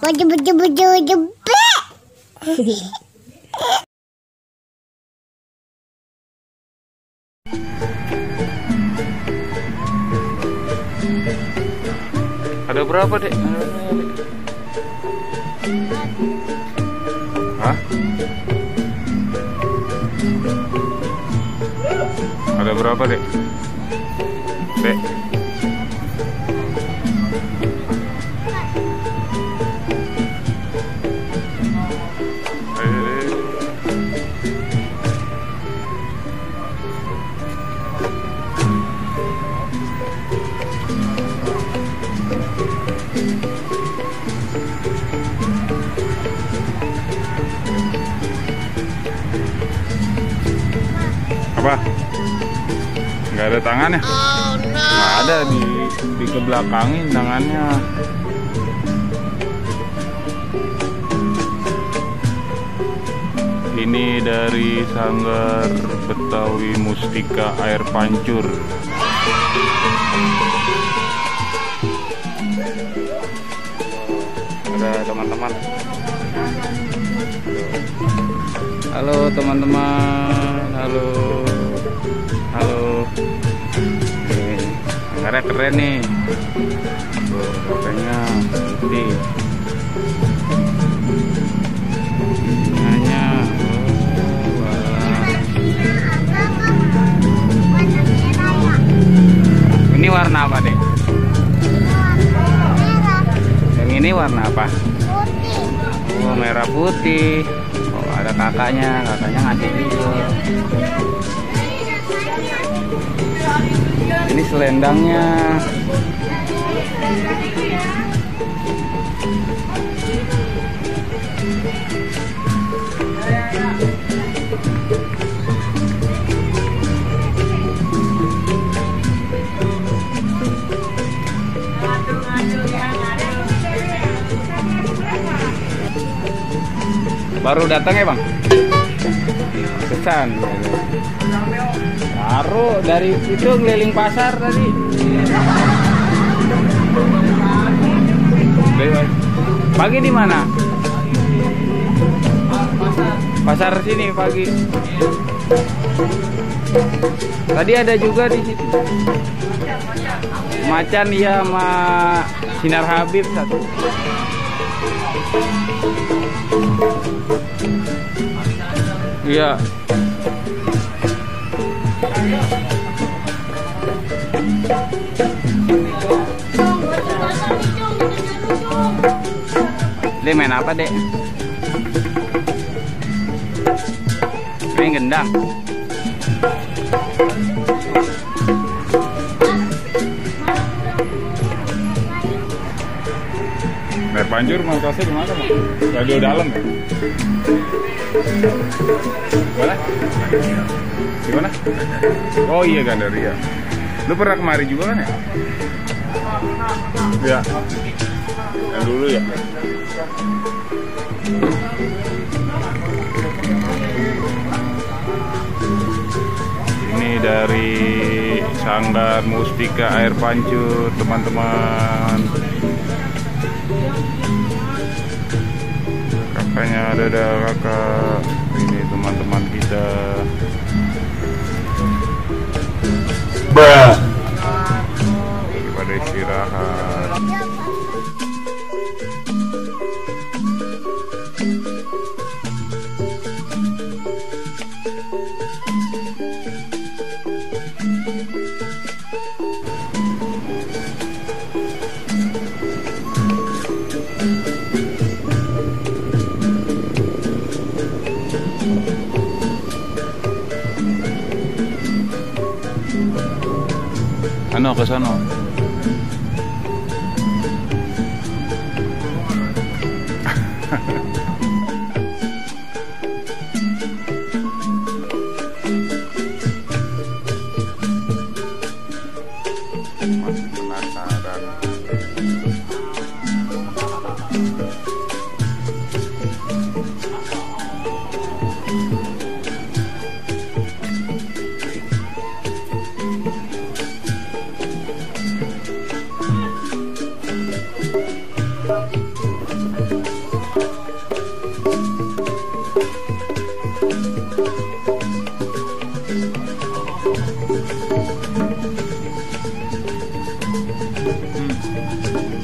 Ada berapa, Dek? Hah? Ada berapa, Dek? Dek? Apa? Nggak ada tangannya? Oh, no. Nggak ada, di kebelakangin tangannya. Ini dari Sanggar Betawi Mustika Air Pancur. Ada teman-teman. Halo teman-teman. Halo. Anggarnya keren nih. Tuh, katanya putih. Tengahnya. Ini warna apa, Dek? Yang ini warna apa? Putih. Oh, merah putih. Oh, ada kakaknya ngasih juga. Ini selendangnya. Baru datang ya, Bang? Kesan. Baru dari itu keliling pasar tadi. Pagi di mana? Pasar sini pagi. Tadi ada juga di situ. Macan ya sama Sinar Habib satu. Iya. Dia main apa, Dek? Main gendang. Air Pancur markasnya di mana, Bang? Radio dalam ya? Mana? Di mana? Oh iya, Gandaria. Lu pernah kemari juga kan ya? Iya. Yang dulu ya. Ini dari Sanggar Mustika Air Pancur, teman-teman. Kakaknya ada kakak. Ini teman-teman kita. Pada istirahat. Ano ke sana? Masih penasaran. Hmm.